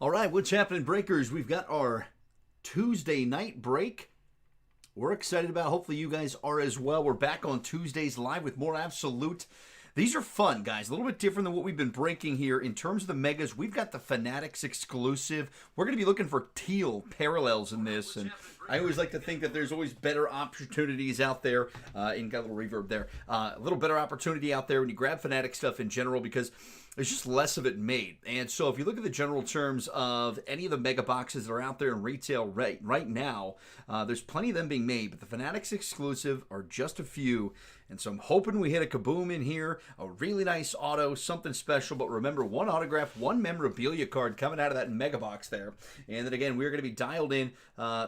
All right, what's happening, Breakers? We've got our Tuesday night break. We're excited about it. Hopefully you guys are as well. We're back on Tuesdays live with more Absolute. These are fun, guys. A little bit different than what we've been breaking here. In terms of the megas, we've got the Fanatics exclusive. We're going to be looking for teal parallels in this, and I always like to think that there's always better opportunities out there. Got a little reverb there. A little better opportunity out there when you grab Fanatic stuff in general because there's just less of it made. And so if you look at the general terms of any of the mega boxes that are out there in retail right now, there's plenty of them being made, but the Fanatics exclusive are just a few. And so I'm hoping we hit a kaboom in here, a really nice auto, something special. But remember, one autograph, one memorabilia card coming out of that mega box there. And then again, we're going to be dialed in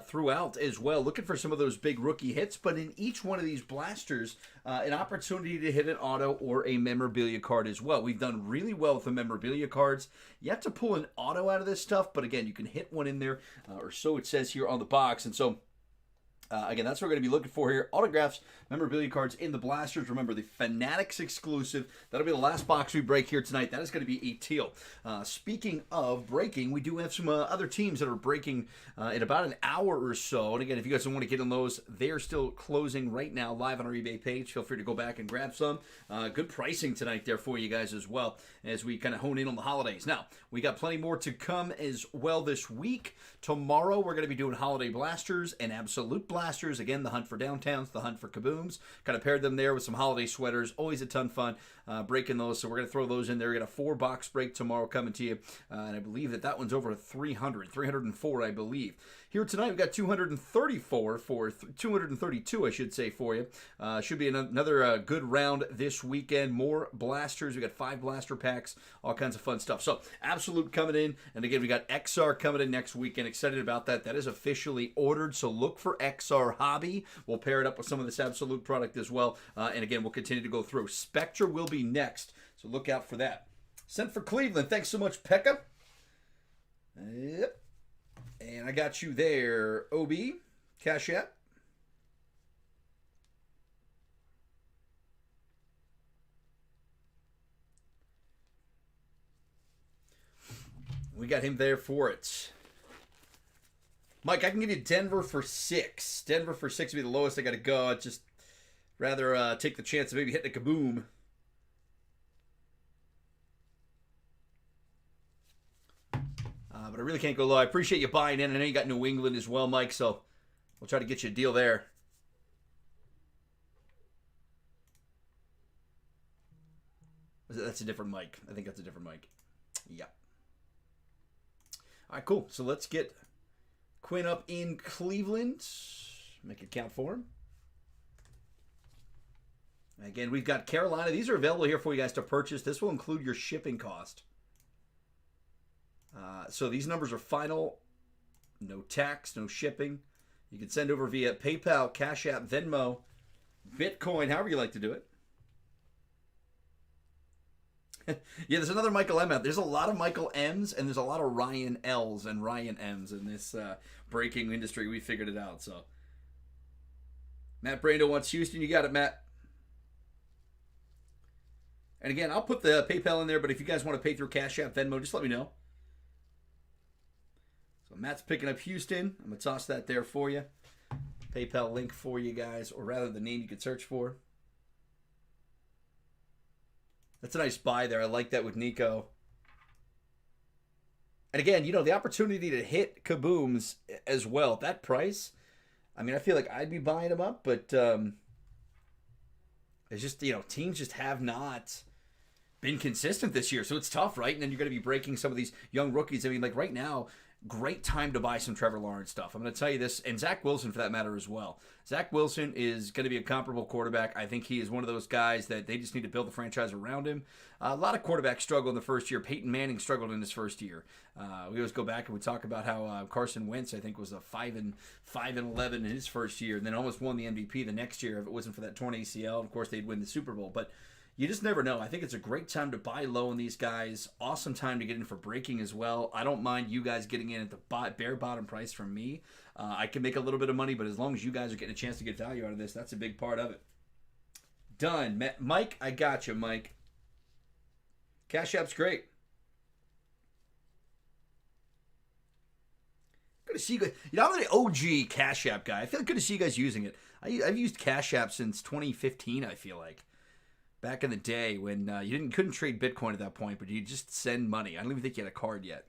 throughout as well, looking for some of those big rookie hits. But in each one of these blasters, an opportunity to hit an auto or a memorabilia card as well. We've done really well with the memorabilia cards. You have to pull an auto out of this stuff, but again, you can hit one in there, or so it says here on the box. And so again, that's what we're going to be looking for here. Autographs, memorabilia cards in the blasters. Remember, the Fanatics exclusive. That'll be the last box we break here tonight. That is going to be a teal. Speaking of breaking, we do have some other teams that are breaking in about an hour or so. And again, if you guys don't want to get on those, they're still closing right now live on our eBay page. Feel free to go back and grab some. Good pricing tonight there for you guys as well as we kind of hone in on the holidays. Now, we got plenty more to come as well this week. Tomorrow, we're going to be doing holiday blasters and absolute blasters. Again, the hunt for downtowns, the hunt for kabooms. Kind of paired them there with some holiday sweaters. Always a ton of fun breaking those. So we're going to throw those in there. We got a 4-box break tomorrow coming to you. And I believe that one's over 304, I believe. Here tonight, we've got 234 for 232, I should say, for you. Should be another good round this weekend. More blasters. We got 5 blaster packs, all kinds of fun stuff. So, Absolute coming in. And again, we got XR coming in next weekend. Excited about that. That is officially ordered. So, look for XR Hobby. We'll pair it up with some of this Absolute product as well. And again, we'll continue to go through. Spectra will be next. So, look out for that. Sent for Cleveland. Thanks so much, Pekka. Yep. And I got you there, OB, Cash App. We got him there for it. Mike, I can give you Denver for 6. Denver for 6 would be the lowest I got to go. I'd just rather take the chance of maybe hitting a kaboom. But I really can't go low. I appreciate you buying in. I know you got New England as well, Mike, so we'll try to get you a deal there. That's a different mic. I think that's a different mic. Yep. All right, cool. So let's get Quinn up in Cleveland. Make it count for him. Again, we've got Carolina. These are available here for you guys to purchase. This will include your shipping cost. So these numbers are final. No tax, no shipping. You can send over via PayPal, Cash App, Venmo, Bitcoin, however you like to do it. Yeah, there's another Michael M out. There's a lot of Michael M's and there's a lot of Ryan L's and Ryan M's in this breaking industry. We figured it out. So Matt Brando wants Houston. You got it, Matt. And again, I'll put the PayPal in there, but if you guys want to pay through Cash App, Venmo, just let me know. So Matt's picking up Houston. I'm going to toss that there for you. PayPal link for you guys, or rather the name you could search for. That's a nice buy there. I like that with Nico. And again, you know, the opportunity to hit kabooms as well. At that price, I mean, I feel like I'd be buying them up, but it's just, you know, teams just have not been consistent this year. So it's tough, right? And then you're going to be breaking some of these young rookies. I mean, like right now, great time to buy some Trevor Lawrence stuff. I'm going to tell you this, and Zach Wilson for that matter as well. Zach Wilson is going to be a comparable quarterback. I think he is one of those guys that they just need to build the franchise around him. A lot of quarterbacks struggle in the first year. Peyton Manning struggled in his first year. We always go back and we talk about how Carson Wentz, I think, was a 5-11 in his first year, and then almost won the MVP the next year if it wasn't for that torn ACL. Of course, they'd win the Super Bowl, but you just never know. I think it's a great time to buy low on these guys. Awesome time to get in for breaking as well. I don't mind you guys getting in at the bare bottom price from me. I can make a little bit of money, but as long as you guys are getting a chance to get value out of this, that's a big part of it. Done. Mike, I got you, Mike. Cash App's great. Good to see you guys. You know, I'm the OG Cash App guy. I feel good to see you guys using it. I've used Cash App since 2015, I feel like. Back in the day when you couldn't trade Bitcoin at that point, but you just send money. I don't even think you had a card yet.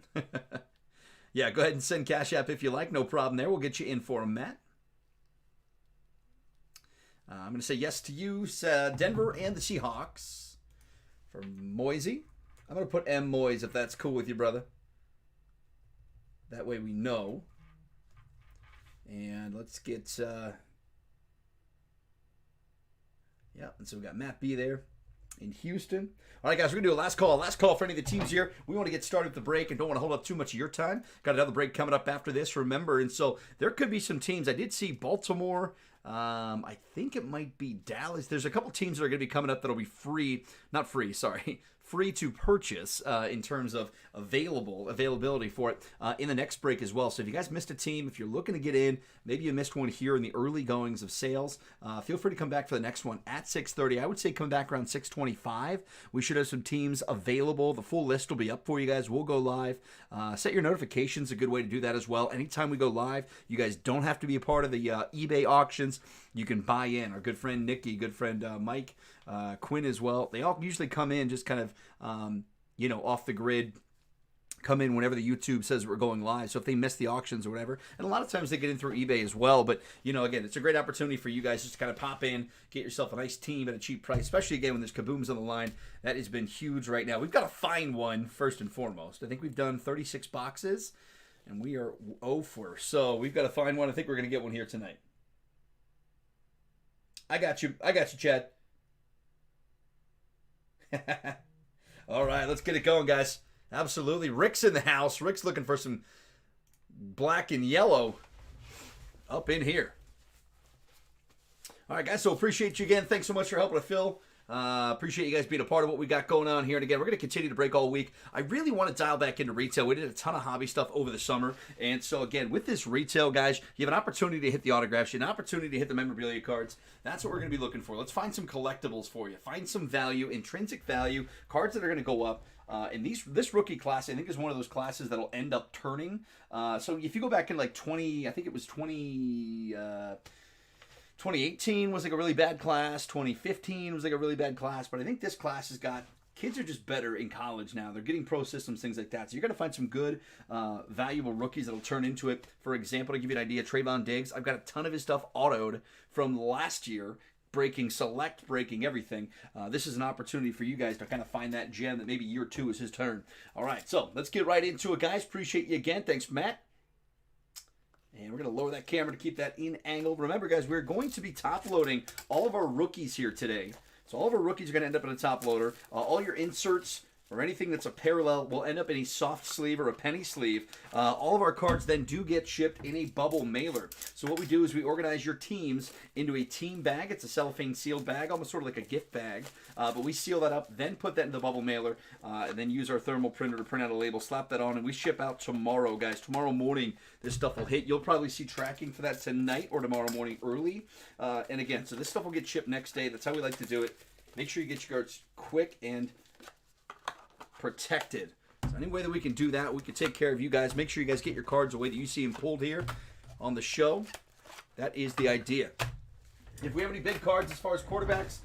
Yeah, go ahead and send Cash App if you like. No problem there. We'll get you in for them, Matt. I'm going to say yes to you, Denver and the Seahawks. For Moisey. I'm going to put M. Moise if that's cool with you, brother. That way we know. And let's get... yeah, and so we got Matt B there in Houston. All right, guys, we're going to do a last call. Last call for any of the teams here. We want to get started with the break and don't want to hold up too much of your time. Got another break coming up after this, remember. And so there could be some teams. I did see Baltimore. I think it might be Dallas. There's a couple teams that are going to be coming up that'll be free. Not free, sorry. Free to purchase in terms of availability for it in the next break as well. So if you guys missed a team, if you're looking to get in, maybe you missed one here in the early goings of sales, feel free to come back for the next one at 6:30. I would say come back around 6:25. We should have some teams available. The full list will be up for you guys. We'll go live. Set your notifications, a good way to do that as well. Anytime we go live, you guys don't have to be a part of the eBay auctions. You can buy in. Our good friend Nikki, good friend Mike, Quinn as well. They all usually come in just kind of, off the grid, come in whenever the YouTube says we're going live. So if they miss the auctions or whatever, and a lot of times they get in through eBay as well. But, again, it's a great opportunity for you guys just to kind of pop in, get yourself a nice team at a cheap price, especially, again, when there's kabooms on the line. That has been huge right now. We've got to find one first and foremost. I think we've done 36 boxes, and we are 0 for. So we've got to find one. I think we're going to get one here tonight. I got you, Chad. All right, let's get it going, guys. Absolutely. Rick's in the house. Rick's looking for some black and yellow up in here. All right, guys, so appreciate you again. Thanks so much for helping to fill. Appreciate you guys being a part of what we got going on here. And again, we're going to continue to break all week. I really want to dial back into retail. We did a ton of hobby stuff over the summer. And so, again, with this retail, guys, you have an opportunity to hit the autographs. You have an opportunity to hit the memorabilia cards. That's what we're going to be looking for. Let's find some collectibles for you. Find some value, intrinsic value, cards that are going to go up. And this rookie class, I think, is one of those classes that'll end up turning. So if you go back in like 2018 was like a really bad class. 2015 was like a really bad class. But I think this class has got, kids are just better in college now. They're getting pro systems, things like that. So you're going to find some good, valuable rookies that'll turn into it. For example, to give you an idea, Trayvon Diggs, I've got a ton of his stuff autoed from last year. Breaking select, breaking everything. This is an opportunity for you guys to kind of find that gem that maybe year 2 is his turn. All right, so let's get right into it, guys. Appreciate you again. Thanks, Matt. And we're going to lower that camera to keep that in angle. Remember, guys, we're going to be top loading all of our rookies here today. So all of our rookies are going to end up in a top loader. All your inserts or anything that's a parallel will end up in a soft sleeve or a penny sleeve. All of our cards then do get shipped in a bubble mailer. So what we do is we organize your teams into a team bag. It's a cellophane sealed bag, almost sort of like a gift bag. But we seal that up, then put that in the bubble mailer, and then use our thermal printer to print out a label, slap that on, and we ship out tomorrow, guys. Tomorrow morning, this stuff will hit. You'll probably see tracking for that tonight or tomorrow morning early. And again, so this stuff will get shipped next day. That's how we like to do it. Make sure you get your cards quick and protected. So any way that we can do that, we can take care of you guys. Make sure you guys get your cards the way that you see them pulled here on the show. That is the idea. If we have any big cards as far as quarterbacks,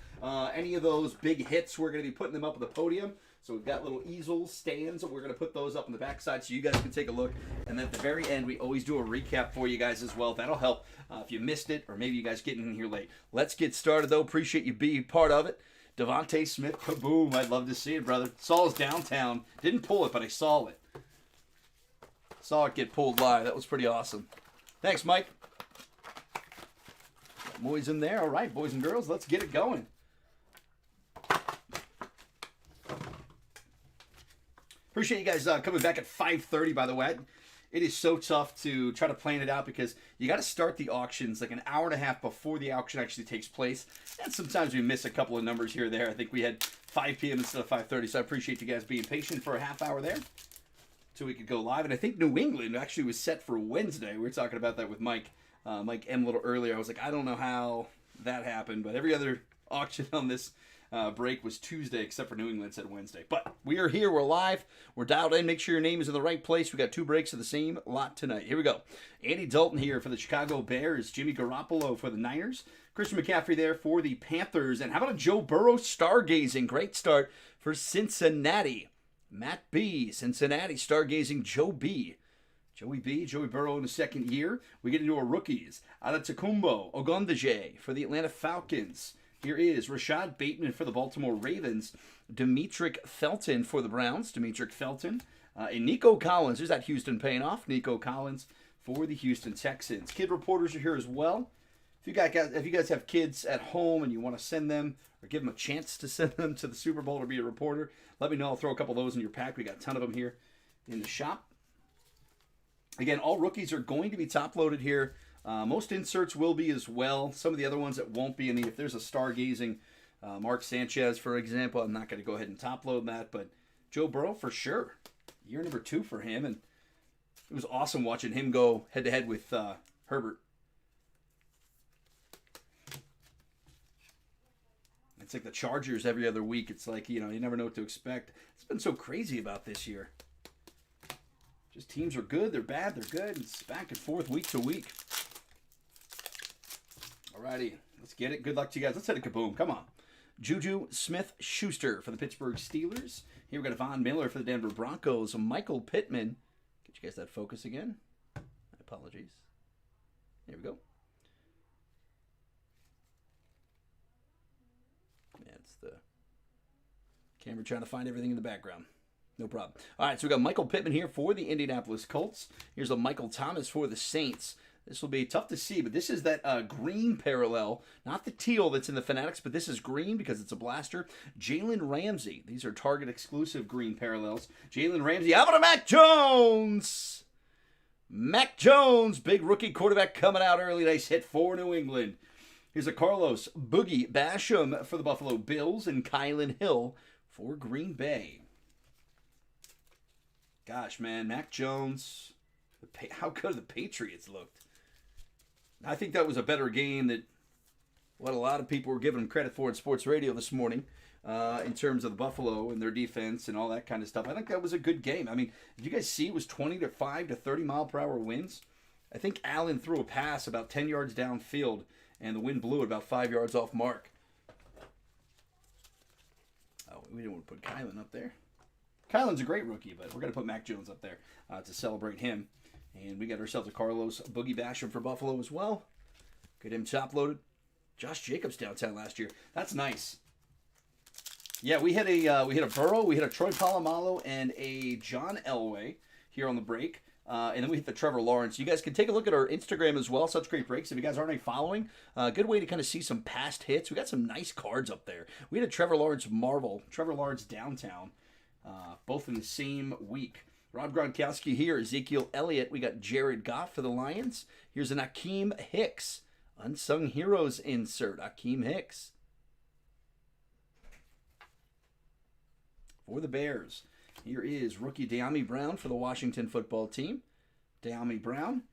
any of those big hits, we're going to be putting them up on the podium. So we've got little easels, stands, and we're going to put those up on the backside so you guys can take a look. And then at the very end, we always do a recap for you guys as well. That'll help if you missed it or maybe you guys getting in here late. Let's get started, though. Appreciate you being part of it. Devontae Smith, kaboom. I'd love to see it, brother. Saw his downtown. Didn't pull it, but I saw it. Saw it get pulled live. That was pretty awesome. Thanks, Mike. Got Moyes in there. All right, boys and girls, let's get it going. Appreciate you guys coming back at 5:30, by the way. It is so tough to try to plan it out because you got to start the auctions like an hour and a half before the auction actually takes place. And sometimes we miss a couple of numbers here or there. I think we had 5 p.m. instead of 5:30, so I appreciate you guys being patient for a half hour there so we could go live. And I think New England actually was set for Wednesday. We were talking about that with Mike M. a little earlier. I was like, I don't know how that happened, but every other auction on this break was Tuesday, except for New England said Wednesday. But we are here. We're live. We're dialed in. Make sure your name is in the right place. We got 2 breaks of the same lot tonight. Here we go. Andy Dalton here for the Chicago Bears. Jimmy Garoppolo for the Niners. Christian McCaffrey there for the Panthers. And how about a Joe Burrow stargazing? Great start for Cincinnati. Matt B. Cincinnati stargazing Joe B. Joey Burrow in the second year. We get into our rookies. Adetokunbo Ogundeji for the Atlanta Falcons. Here is Rashad Bateman for the Baltimore Ravens. Demetric Felton for the Browns. And Nico Collins. There's that Houston paying off. Nico Collins for the Houston Texans. Kid reporters are here as well. If you guys have kids at home and you want to send them or give them a chance to send them to the Super Bowl or be a reporter, let me know. I'll throw a couple of those in your pack. We got a ton of them here in the shop. Again, all rookies are going to be top-loaded here. Most inserts will be as well. Some of the other ones that won't be. I mean, if there's a stargazing Mark Sanchez, for example, I'm not going to go ahead and top-load that. But Joe Burrow, for sure. Year number 2 for him. And it was awesome watching him go head-to-head with Herbert. It's like the Chargers every other week. It's like, you never know what to expect. It's been so crazy about this year. Just teams are good, they're bad, they're good. It's back and forth week to week. Alrighty, let's get it. Good luck to you guys. Let's hit a kaboom. Come on. Juju Smith-Schuster for the Pittsburgh Steelers. Here we got Von Miller for the Denver Broncos. Michael Pittman. Get you guys that focus again. My apologies. There we go. It's the camera trying to find everything in the background. No problem. All right, so we got Michael Pittman here for the Indianapolis Colts. Here's a Michael Thomas for the Saints. This will be tough to see, but this is that green parallel, not the teal that's in the Fanatics, but this is green because it's a blaster. Jalen Ramsey. These are Target exclusive green parallels. Jalen Ramsey. How about a Mac Jones? Mac Jones, big rookie quarterback coming out early. Nice hit for New England. Here's a Carlos Boogie Basham for the Buffalo Bills and Kylan Hill for Green Bay. Gosh, man, Mac Jones, how good the Patriots looked. I think that was a better game than what a lot of people were giving them credit for in sports radio this morning in terms of the Buffalo and their defense and all that kind of stuff. I think that was a good game. I mean, did you guys see it was 25 to 30 mile per hour winds? I think Allen threw a pass about 10 yards downfield, and the wind blew it about 5 yards off mark. Oh, we didn't want to put Kylan up there. Kylan's a great rookie, but we're going to put Mac Jones up there to celebrate him. And we got ourselves a Carlos Boogie Basham for Buffalo as well. Get him top-loaded. Josh Jacobs downtown last year. That's nice. Yeah, we hit a Burrow, we hit a Troy Polamalu, and a John Elway here on the break. And then we hit the Trevor Lawrence. You guys can take a look at our Instagram as well. Such great breaks. If you guys aren't already following, good way to kind of see some past hits. We got some nice cards up there. We had a Trevor Lawrence Marvel, Trevor Lawrence Downtown. Both in the same week. Rob Gronkowski here, Ezekiel Elliott. We got Jared Goff for the Lions. Here's an Akeem Hicks. Unsung Heroes insert. Akeem Hicks. For the Bears, here is rookie De'Ami Brown for the Washington football team. De'Ami Brown.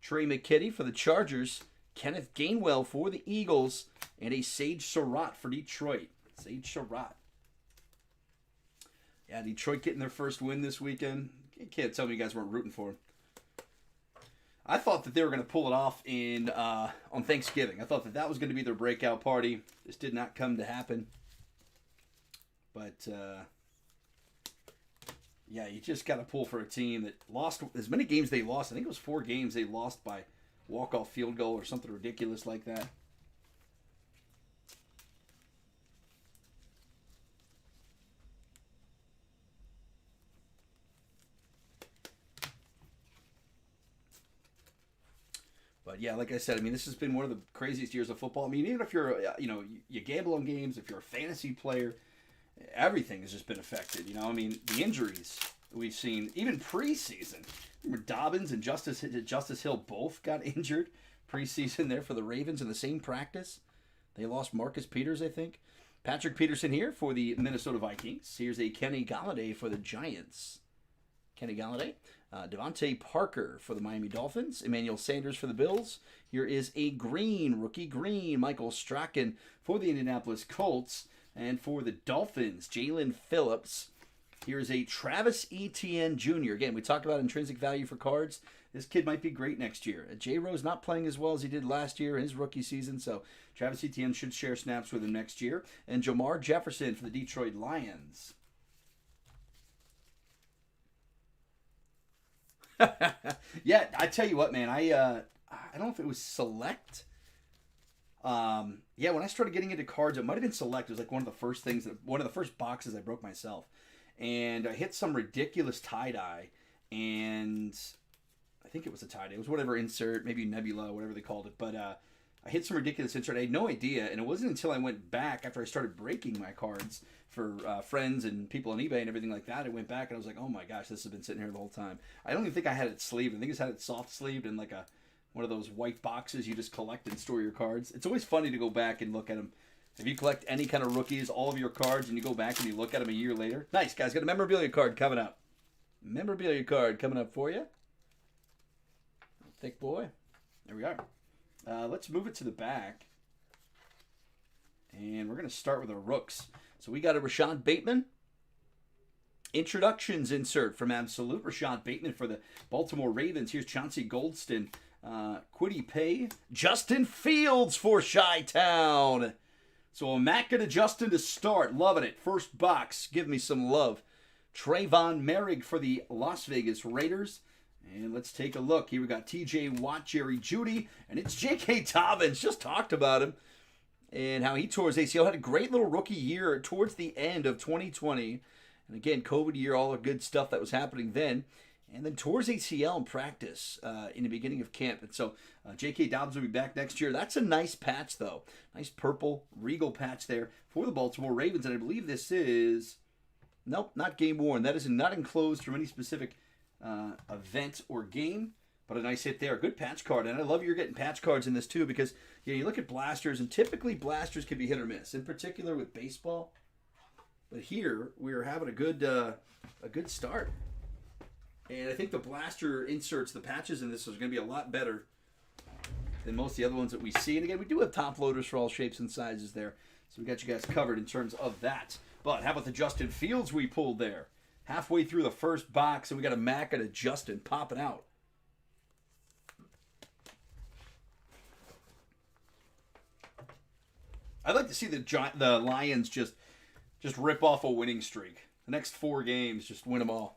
Trey McKitty for the Chargers. Kenneth Gainwell for the Eagles. And a Sage Surratt for Detroit. Sage Surratt. Yeah, Detroit getting their first win this weekend. You can't tell me you guys weren't rooting for them. I thought that they were going to pull it off on Thanksgiving. I thought that was going to be their breakout party. This did not come to happen. But, yeah, you just got to pull for a team that lost as many games they lost. I think it was 4 games they lost by walk-off field goal or something ridiculous like that. But yeah, like I said, I mean, this has been one of the craziest years of football. I mean, even if you're, you gamble on games, if you're a fantasy player, everything has just been affected. I mean, the injuries we've seen, even preseason. Remember Dobbins and Justice Hill both got injured preseason there for the Ravens in the same practice. They lost Marcus Peters, I think. Patrick Peterson here for the Minnesota Vikings. Here's a Kenny Galladay for the Giants. Kenny Galladay. Devontae Parker for the Miami Dolphins. Emmanuel Sanders for the Bills. Here is a rookie green, Michael Strachan for the Indianapolis Colts. And for the Dolphins, Jalen Phillips. Here's a Travis Etienne Jr. Again, we talked about intrinsic value for cards. This kid might be great next year. J-Rose not playing as well as he did last year in his rookie season, so Travis Etienne should share snaps with him next year. And Jamar Jefferson for the Detroit Lions. Yeah, I tell you what, man. I don't know if it was Select. Yeah, when I started getting into cards, it might have been Select. It was like one of the first boxes I broke myself. And I hit some ridiculous tie-dye, and I think it was a tie-dye. It was whatever insert, maybe Nebula, whatever they called it. But I hit some ridiculous insert. I had no idea, and it wasn't until I went back after I started breaking my cards for friends and people on eBay and everything like that. I went back, and I was like, oh my gosh, this has been sitting here the whole time. I don't even think I had it sleeved. I think I just had it soft-sleeved in like one of those white boxes you just collect and store your cards. It's always funny to go back and look at them. If you collect any kind of rookies, all of your cards, and you go back and you look at them a year later. Nice, guys. Got a memorabilia card coming up. Memorabilia card coming up for you. Thick boy. There we are. Let's move it to the back. And we're going to start with our rooks. So we got a Rashad Bateman. Introductions insert from Absolute. Rashad Bateman for the Baltimore Ravens. Here's Chauncey Goldston. Kwity Paye. Justin Fields for Chi-Town. So a Macca to Justin to start. Loving it. First box. Give me some love. Trayvon Merrick for the Las Vegas Raiders. And let's take a look. Here we got T.J. Watt, Jerry Jeudy. And it's J.K. Dobbins. Just talked about him. And how he tore his ACL. Had a great little rookie year towards the end of 2020. And again, COVID year, all the good stuff that was happening then. And then tore his ACL in practice in the beginning of camp. And so J.K. Dobbins will be back next year. That's a nice patch, though. Nice purple Regal patch there for the Baltimore Ravens. And I believe this is... Nope, not game worn. That is not enclosed from any specific event or game. But a nice hit there. Good patch card. And I love you're getting patch cards in this, too. Because you look at blasters, and typically blasters can be hit or miss. In particular with baseball. But here, we're having a good start. And I think the blaster inserts, the patches in this, is going to be a lot better than most of the other ones that we see. And again, we do have top loaders for all shapes and sizes there. So we got you guys covered in terms of that. But how about the Justin Fields we pulled there? Halfway through the first box, and we got a Macca to Justin popping out. I'd like to see the Lions just rip off a winning streak. The next 4 games, just win them all.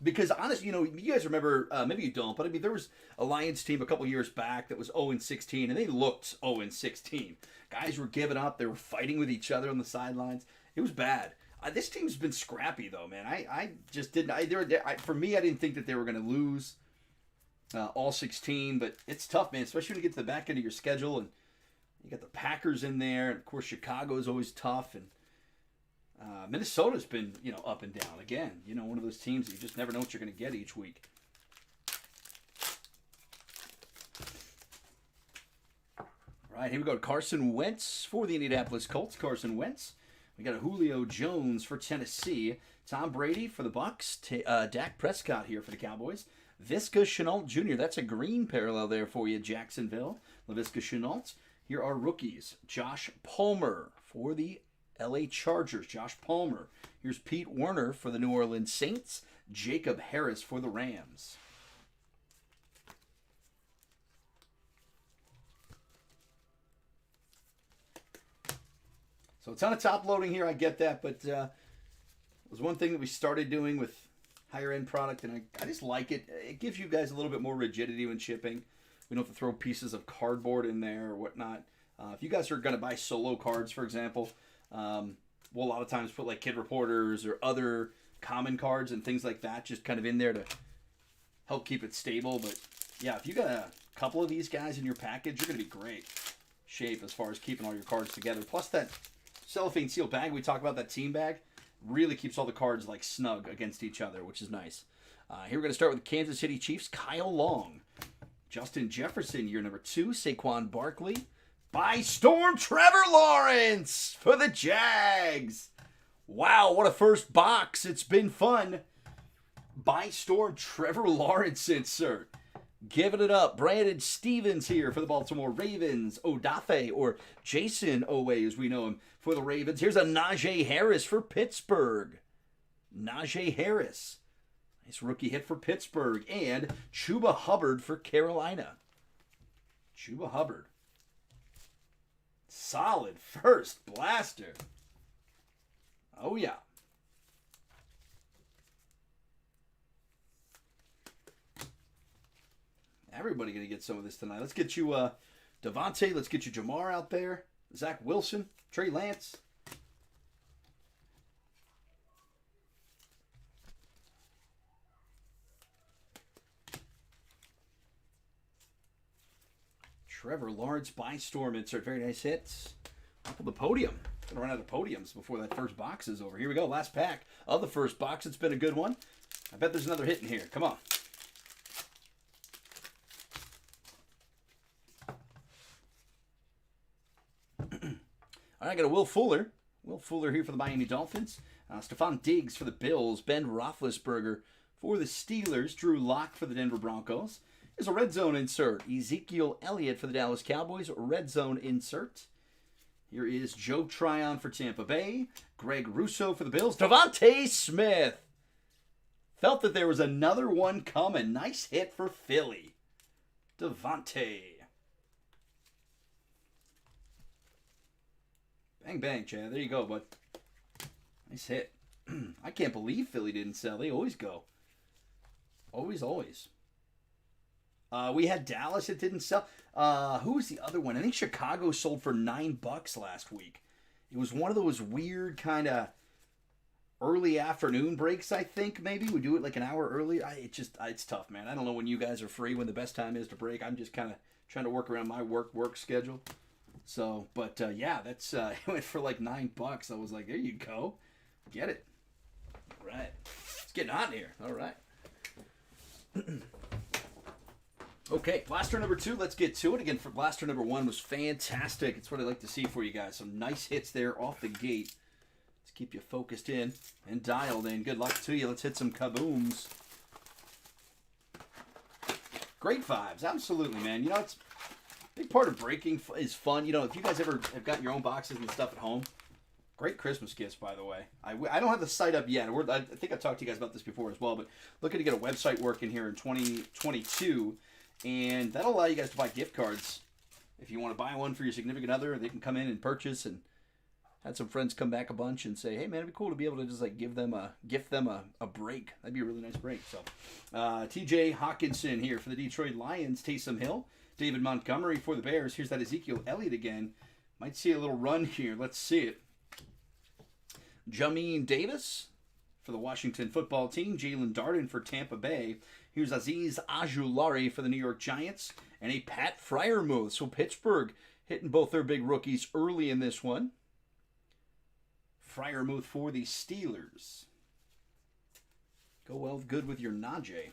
Because honestly, you guys remember, maybe you don't, but I mean, there was a Lions team a couple years back that was 0-16, and they looked 0-16. Guys were giving up. They were fighting with each other on the sidelines. It was bad. This team's been scrappy, though, man. I just didn't. For me, I didn't think that they were going to lose all 16, but it's tough, man, especially when you get to the back end of your schedule, and you got the Packers in there, and of course, Chicago is always tough, and Minnesota's been, up and down. Again, one of those teams that you just never know what you're going to get each week. All right, here we go. Carson Wentz for the Indianapolis Colts. Carson Wentz. We got a Julio Jones for Tennessee. Tom Brady for the Bucs. Dak Prescott here for the Cowboys. Visca Chenault Jr. That's a green parallel there for you, Jacksonville. Laviska Chenault. Here are rookies. Josh Palmer for the LA Chargers. Josh Palmer. Here's Pete Werner for the New Orleans Saints. Jacob Harris for the Rams. So a ton of top loading here, I get that, but it was one thing that we started doing with higher end product, and I just like it. It gives you guys a little bit more rigidity when shipping. We don't have to throw pieces of cardboard in there or whatnot. If you guys are going to buy solo cards, for example, we'll a lot of times put like Kid Reporters or other common cards and things like that just kind of in there to help keep it stable. But yeah, if you got a couple of these guys in your package, you're going to be great shape as far as keeping all your cards together. Plus that cellophane seal bag we talked about, that team bag, really keeps all the cards like snug against each other, which is nice. Here we're going to start with the Kansas City Chiefs. Kyle Long. Justin Jefferson, year number 2. Saquon Barkley. By storm, Trevor Lawrence for the Jags. Wow, what a first box. It's been fun. By storm, Trevor Lawrence insert. Giving it up, Brandon Stevens here for the Baltimore Ravens. Odafe, or Jason Owe as we know him, for the Ravens. Here's a Najee Harris for Pittsburgh. Najee Harris. Nice rookie hit for Pittsburgh. And Chuba Hubbard for Carolina. Chuba Hubbard. Solid first blaster. Oh, yeah. Everybody going to get some of this tonight. Let's get you Devontae. Let's get you Jamar out there. Zach Wilson. Trey Lance. Trevor Lawrence by Storm insert. Very nice hits. Up on the podium. Gonna run out of podiums before that first box is over. Here we go. Last pack of the first box. It's been a good one. I bet there's another hit in here. Come on. All right, I got a Will Fuller. Will Fuller here for the Miami Dolphins. Stephon Diggs for the Bills. Ben Roethlisberger for the Steelers. Drew Lock for the Denver Broncos. Here's a red zone insert. Ezekiel Elliott for the Dallas Cowboys. Red zone insert. Here is Joe Tryon for Tampa Bay. Greg Russo for the Bills. Devontae Smith. Felt that there was another one coming. Nice hit for Philly. Devontae. Bang, bang, Chad. There you go, bud. Nice hit. I can't believe Philly didn't sell. They always go. Always, always. We had Dallas. It didn't sell. Who was the other one? I think Chicago sold for $9 last week. It was one of those weird kind of early afternoon breaks, I think, maybe. We do it like an hour early. It's tough, man. I don't know when you guys are free, when the best time is to break. I'm just kind of trying to work around my work schedule. So, but yeah, that's it went for like $9. I was like, there you go. Get it. All right. It's getting hot in here. All right. Okay, blaster number 2, let's get to it. Again, for blaster number 1 was fantastic. It's what I like to see for you guys. Some nice hits there off the gate. Let's keep you focused in and dialed in. Good luck to you. Let's hit some kabooms. Great vibes. Absolutely, man. You know, it's a big part of breaking is fun. You know, if you guys ever have got your own boxes and stuff at home, great Christmas gifts, by the way. I don't have the site up yet. I think I've talked to you guys about this before as well, but looking to get a website working here in 2022. And that'll allow you guys to buy gift cards. If you want to buy one for your significant other, they can come in and purchase. And had some friends come back a bunch and say, hey, man, it'd be cool to be able to just like gift them a break. That'd be a really nice break. So TJ Hawkinson here for the Detroit Lions. Taysom Hill. David Montgomery for the Bears. Here's that Ezekiel Elliott again. Might see a little run here. Let's see it. Jamin Davis for the Washington football team. Jalen Darden for Tampa Bay. Here's Azeez Ojulari for the New York Giants. And a Pat Freiermuth. So Pittsburgh hitting both their big rookies early in this one. Freiermuth for the Steelers. Go well good with your Najee.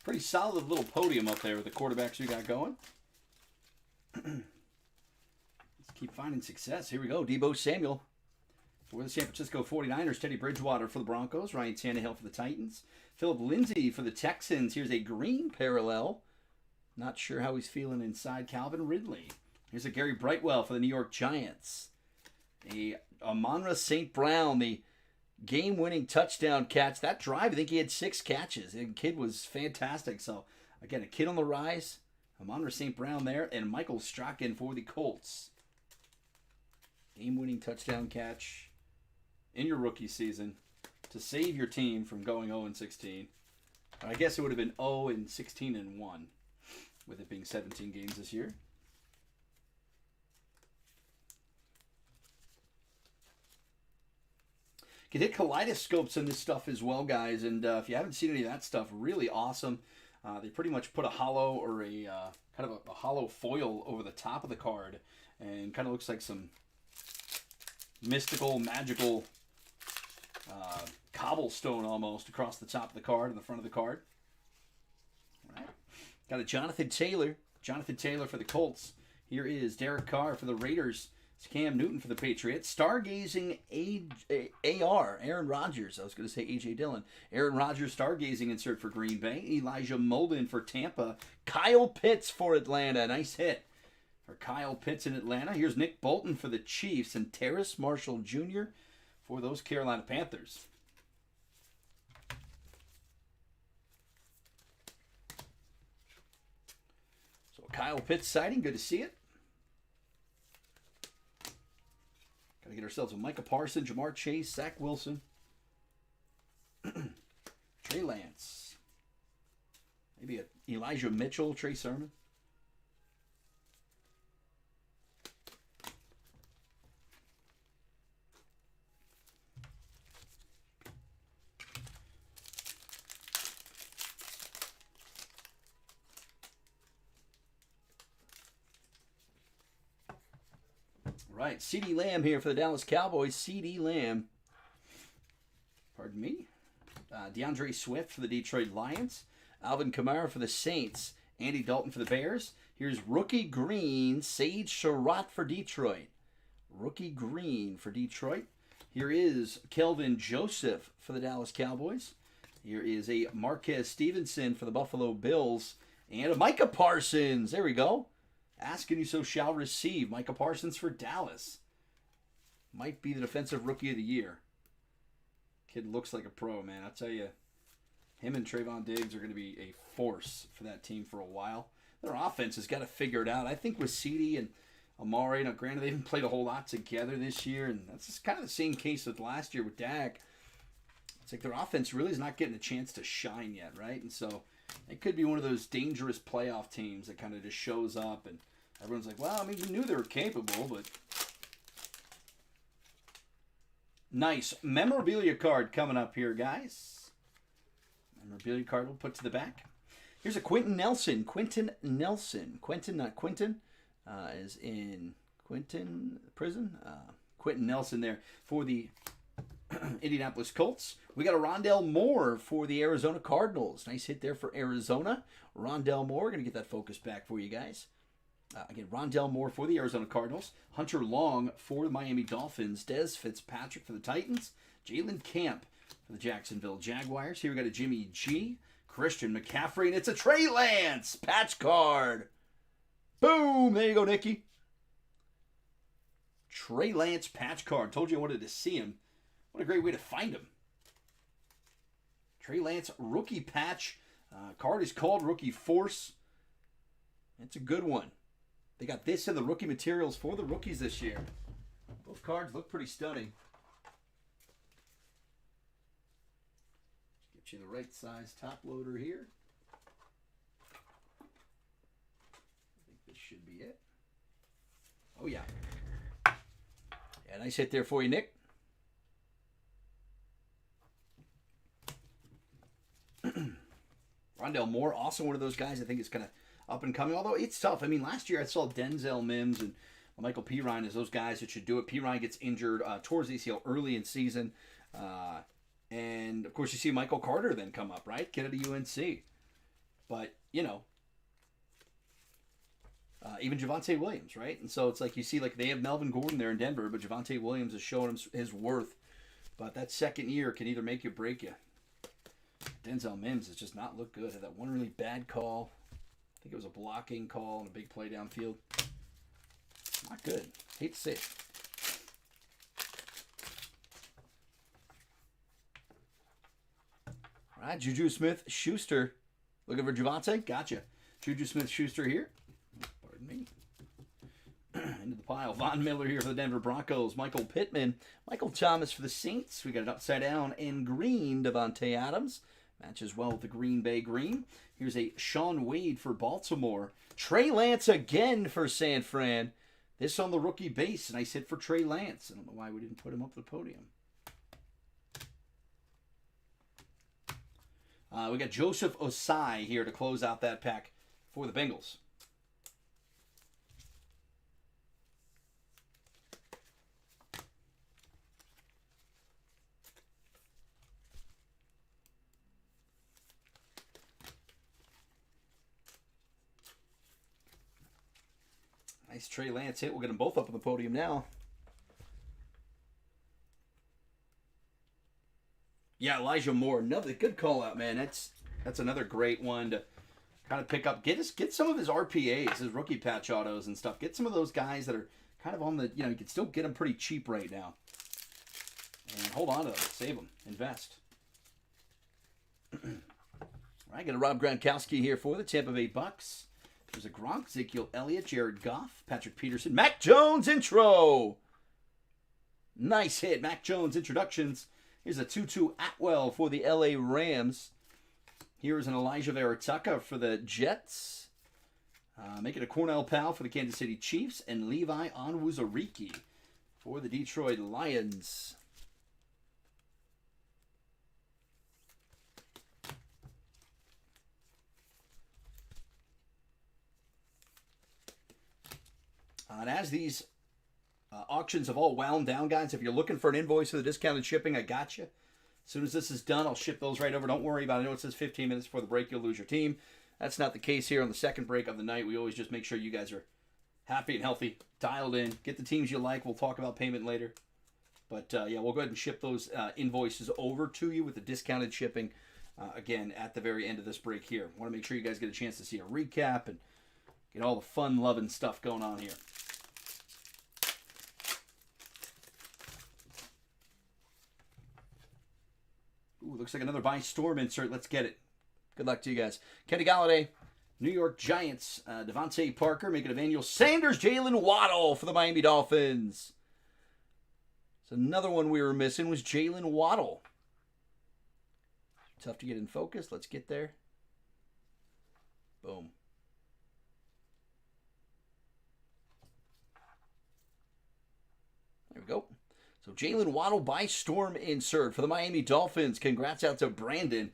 Pretty solid little podium up there with the quarterbacks we got going. Let's keep finding success. Here we go. Deebo Samuel for the San Francisco 49ers. Teddy Bridgewater for the Broncos. Ryan Tannehill for the Titans. Philip Lindsay for the Texans. Here's a green parallel. Not sure how he's feeling inside. Calvin Ridley. Here's a Gary Brightwell for the New York Giants. A Amon-Ra St. Brown, the game-winning touchdown catch. That drive, I think he had 6 catches. The kid was fantastic. So, again, a kid on the rise. Amon-Ra St. Brown there. And Michael Strachan for the Colts. Game-winning touchdown catch in your rookie season to save your team from going 0-16. I guess it would have been 0-16-1 with it being 17 games this year. You can hit kaleidoscopes in this stuff as well, guys. And if you haven't seen any of that stuff, really awesome. They pretty much put a hollow or a kind of a hollow foil over the top of the card, and kind of looks like some mystical, magical cobblestone almost across the top of the card and the front of the card. All right. Got a Jonathan Taylor. Jonathan Taylor for the Colts. Here is Derek Carr for the Raiders. It's Cam Newton for the Patriots. Stargazing AR, Aaron Rodgers. I was going to say A.J. Dillon. Aaron Rodgers stargazing insert for Green Bay. Elijah Molden for Tampa. Kyle Pitts for Atlanta. Nice hit for Kyle Pitts in Atlanta. Here's Nick Bolton for the Chiefs. And Terrace Marshall Jr. for those Carolina Panthers. So Kyle Pitts sighting. Good to see it. Got to get ourselves a Micah Parsons, Jamar Chase, Zach Wilson, Trey Lance, maybe a Elijah Mitchell, Trey Sermon. Right, CeeDee Lamb here for the Dallas Cowboys. CeeDee Lamb. Pardon me. DeAndre Swift for the Detroit Lions. Alvin Kamara for the Saints. Andy Dalton for the Bears. Here's rookie green, Sage Surratt for Detroit. Rookie green for Detroit. Here is Kelvin Joseph for the Dallas Cowboys. Here is a Marquez Stevenson for the Buffalo Bills. And a Micah Parsons. There we go. Asking you so shall receive. Micah Parsons for Dallas. Might be the defensive rookie of the year. Kid looks like a pro, man. I'll tell you, him and Trayvon Diggs are going to be a force for that team for a while. Their offense has got to figure it out. I think with CeeDee and Amari, now granted they haven't played a whole lot together this year, and that's just kind of the same case with last year with Dak. It's like their offense really is not getting a chance to shine yet, right? And so it could be one of those dangerous playoff teams that kind of just shows up and everyone's like, well, I mean, you knew they were capable, but... Nice memorabilia card coming up here, guys. Memorabilia card we'll put to the back. Here's a Quentin Nelson. Quentin Nelson. Quentin, not Quentin, as in Quentin prison. Quentin Nelson there for the Indianapolis Colts. We got a Rondell Moore for the Arizona Cardinals. Nice hit there for Arizona. Rondell Moore. Going to get that focus back for you guys. Again, Rondell Moore for the Arizona Cardinals. Hunter Long for the Miami Dolphins. Dez Fitzpatrick for the Titans. Jalen Camp for the Jacksonville Jaguars. Here we got a Jimmy G. Christian McCaffrey. And it's a Trey Lance patch card. Boom. There you go, Nicky. Trey Lance patch card. Told you I wanted to see him. What a great way to find him. Trey Lance rookie patch. Card is called Rookie Force. It's a good one. They got this in the rookie materials for the rookies this year. Both cards look pretty stunning. Get you the right size top loader here. I think this should be it. Oh, yeah. Yeah, nice hit there for you, Nick. Rondell Moore, also one of those guys I think is kind of up and coming, although it's tough. I mean, last year I saw Denzel Mims and Michael Pirine as those guys that should do it. Pirine gets injured towards the ACL early in season. And, of course, you see Michael Carter then come up, right? Kid at UNC. But, you know, even Javonte Williams, right? And so it's like you see, like, they have Melvin Gordon there in Denver, but Javonte Williams is showing him his worth. But that second year can either make you or break you. Denzel Mims has just not looked good. Had that one really bad call. I think it was a blocking call and a big play downfield. Not good. Hate to say it. All right, Juju Smith-Schuster. Looking for Javonte? Gotcha. Juju Smith-Schuster here. Pardon me. Into the pile. Von Miller here for the Denver Broncos. Michael Pittman. Michael Thomas for the Saints. We got it upside down in green. Devontae Adams. Matches well with the Green Bay green. Here's a Sean Wade for Baltimore. Trey Lance again for San Fran. This on the rookie base. Nice hit for Trey Lance. I don't know why we didn't put him up the podium. We got Joseph Osai here to close out that pack for the Bengals. Nice Trey Lance hit. We'll get them both up on the podium now. Yeah, Elijah Moore. Another good call out, man. That's another great one to kind of pick up. Get some of his RPAs, his rookie patch autos and stuff. Get some of those guys that are kind of on the, you can still get them pretty cheap right now. And hold on to them. Save them. Invest. All right, got a Rob Gronkowski here for the Tampa Bay Bucks. There's a Gronk, Ezekiel Elliott, Jared Goff, Patrick Peterson, Mac Jones intro. Nice hit. Mac Jones introductions. Here's a Tutu Atwell for the LA Rams. Here's an Elijah Verataka for the Jets. Make it a Cornell Powell for the Kansas City Chiefs. And Levi Onwuzurike for the Detroit Lions. And as these auctions have all wound down, guys, if you're looking for an invoice for the discounted shipping, I got you. As soon as this is done, I'll ship those right over. Don't worry about it. I know it says 15 minutes before the break, you'll lose your team. That's not the case here on the second break of the night. We always just make sure you guys are happy and healthy, dialed in. Get the teams you like. We'll talk about payment later. But, yeah, we'll go ahead and ship those invoices over to you with the discounted shipping, again, at the very end of this break here. Want to make sure you guys get a chance to see a recap and get all the fun-loving stuff going on here. Ooh, looks like another by Storm insert. Let's get it. Good luck to you guys. Kenny Galladay, New York Giants, Devontae Parker, making Emmanuel Sanders, Jalen Waddle for the Miami Dolphins. So another one we were missing was Jalen Waddle. Tough to get in focus. Let's get there. Boom. There we go. So Jalen Waddle by Storm insert for the Miami Dolphins. Congrats out to Brandon.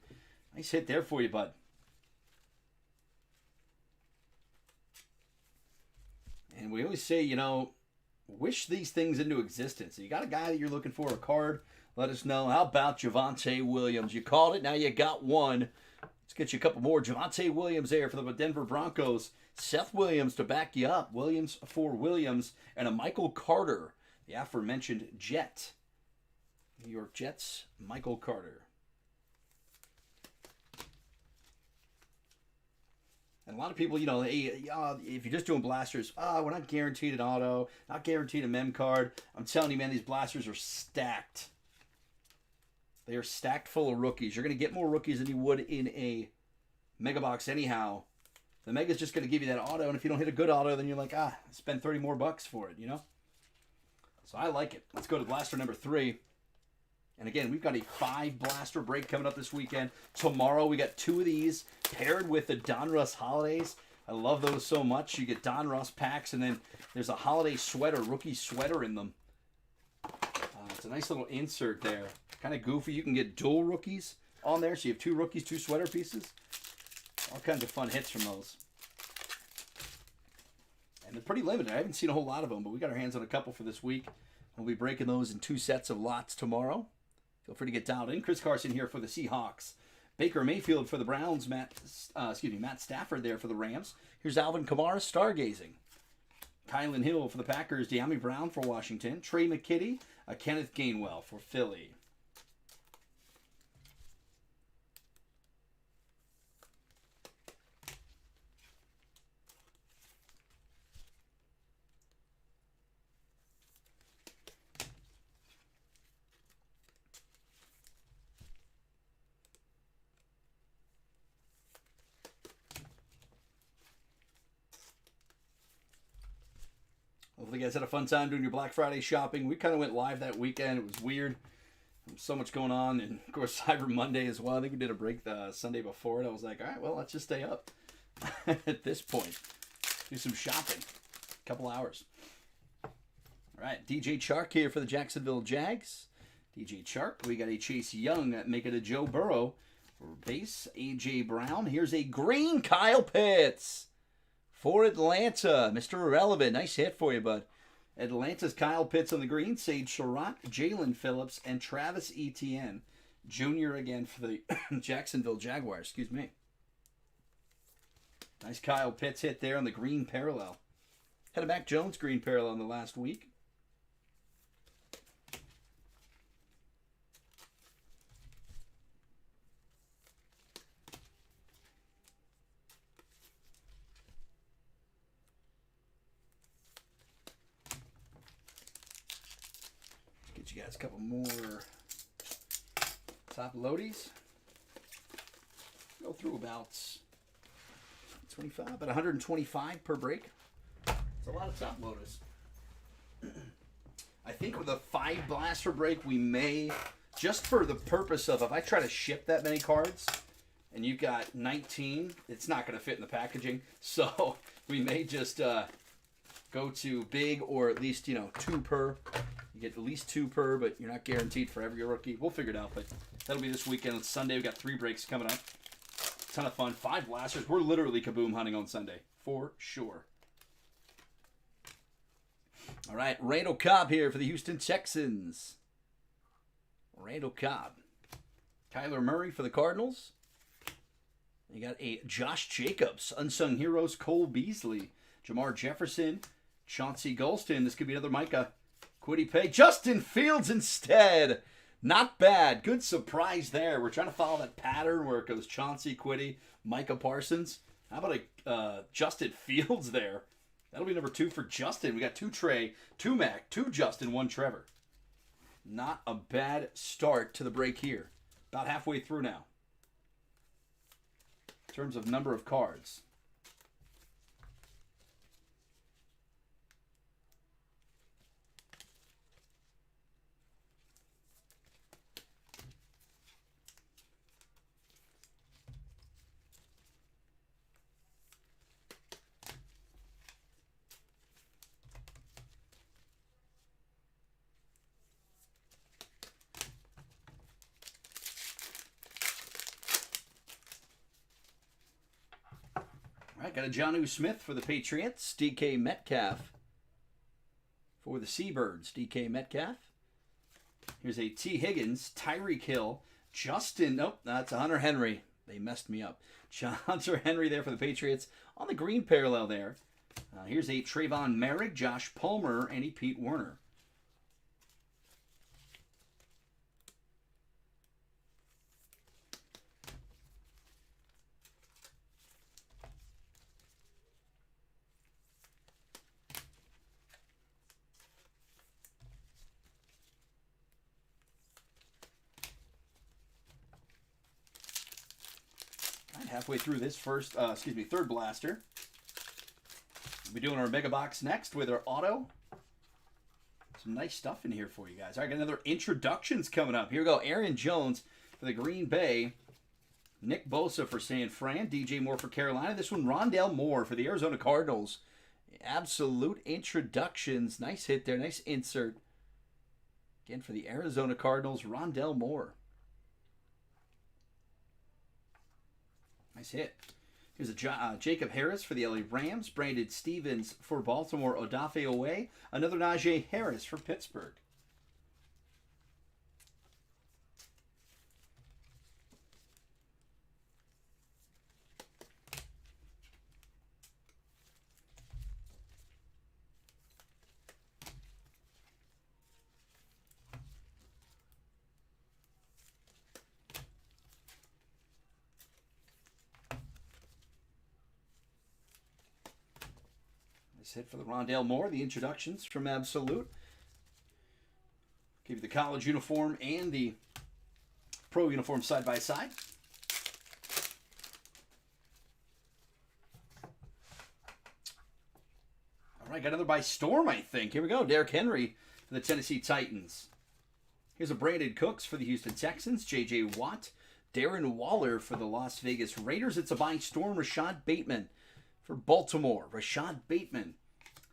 Nice hit there for you, bud. And we always say, wish these things into existence. You got a guy that you're looking for, a card, let us know. How about Javonte Williams? You called it, now you got one. Let's get you a couple more. Javonte Williams there for the Denver Broncos. Seth Williams to back you up. Williams for Williams. And a Michael Carter, the aforementioned Jet. New York Jets, Michael Carter. And a lot of people, hey, if you're just doing blasters, we're not guaranteed an auto, not guaranteed a mem card. I'm telling you, man, these blasters are stacked. They are stacked full of rookies. You're going to get more rookies than you would in a mega box anyhow. The mega's just going to give you that auto, and if you don't hit a good auto, then you're like, spend 30 more bucks for it, So I like it. Let's go to blaster number 3. And again, we've got a 5 blaster break coming up this weekend. Tomorrow, we got 2 of these paired with the Donruss Holidays. I love those so much. You get Donruss packs, and then there's a holiday sweater, rookie sweater in them. It's a nice little insert there. Kind of goofy. You can get dual rookies on there. So you have 2 rookies, 2 sweater pieces. All kinds of fun hits from those. And they're pretty limited. I haven't seen a whole lot of them, but we got our hands on a couple for this week. We'll be breaking those in 2 sets of lots tomorrow. Feel free to get dialed in. Chris Carson here for the Seahawks. Baker Mayfield for the Browns. Matt Stafford there for the Rams. Here's Alvin Kamara stargazing. Kylan Hill for the Packers. De'Ami Brown for Washington. Trey McKitty. Kenneth Gainwell for Philly. Hopefully you guys had a fun time doing your Black Friday shopping. We kind of went live that weekend. It was weird. There was so much going on. And, of course, Cyber Monday as well. I think we did a break the Sunday before it. I was like, all right, well, let's just stay up at this point. Do some shopping. A couple hours. All right, DJ Chark here for the Jacksonville Jags. DJ Chark. We got a Chase Young making a Joe Burrow Base, A.J. Brown. Here's a green Kyle Pitts for Atlanta. Mr. Irrelevant. Nice hit for you, bud. Atlanta's Kyle Pitts on the green. Sage Surratt, Jalen Phillips, and Travis Etienne Jr. again for the Jacksonville Jaguars. Excuse me. Nice Kyle Pitts hit there on the green parallel. Had a Mac Jones green parallel in the last week. Get you guys a couple more top loadies. Go through about 25, about 125 per break. It's a lot of top loaders. I think with a 5 blaster break, we may, just for the purpose of, if I try to ship that many cards, and you've got 19, it's not going to fit in the packaging. So we may just go to big, or at least, 2 per. You get at least 2 per, but you're not guaranteed for every rookie. We'll figure it out, but that'll be this weekend. On Sunday, we got 3 breaks coming up. Ton of fun. 5 blasters. We're literally kaboom hunting on Sunday, for sure. All right, Randall Cobb here for the Houston Texans. Randall Cobb. Kyler Murray for the Cardinals. You got a Josh Jacobs, Unsung Heroes, Cole Beasley, Jamar Jefferson, Chauncey Golston. This could be another Micah. Kwity Paye. Justin Fields instead. Not bad. Good surprise there. We're trying to follow that pattern where it goes Chauncey, Kwity, Micah Parsons. How about a Justin Fields there? That'll be number 2 for Justin. We got 2 Trey, 2 Mac, 2 Justin, 1 Trevor. Not a bad start to the break here. About halfway through now. In terms of number of cards. Got a Jonnu Smith for the Patriots. DK Metcalf for the Seabirds. DK Metcalf. Here's a T. Higgins, Tyreek Hill, Justin. Nope, that's a Hunter Henry. They messed me up. Hunter Henry there for the Patriots on the green parallel there. Here's a Trayvon Merrick, Josh Palmer, and a Pete Werner. Halfway through this third blaster. We'll be doing our mega box next with our auto. Some nice stuff in here for you guys. All right, got another introductions coming up. Here we go. Aaron Jones for the Green Bay. Nick Bosa for San Fran. DJ Moore for Carolina. This one, Rondale Moore for the Arizona Cardinals. Absolute introductions. Nice hit there. Nice insert. Again, for the Arizona Cardinals, Rondale Moore. Nice hit. Here's a Jacob Harris for the LA Rams. Brandon Stevens for Baltimore. Odafe Owe. Another Najee Harris for Pittsburgh. Hit for the Rondale Moore, the introductions from Absolute. Give you the college uniform and the pro uniform side by side. All right, got another by storm, I think. Here we go. Derrick Henry for the Tennessee Titans. Here's a Brandon Cooks for the Houston Texans. J.J. Watt. Darren Waller for the Las Vegas Raiders. It's a by storm. Rashad Bateman for Baltimore. Rashad Bateman.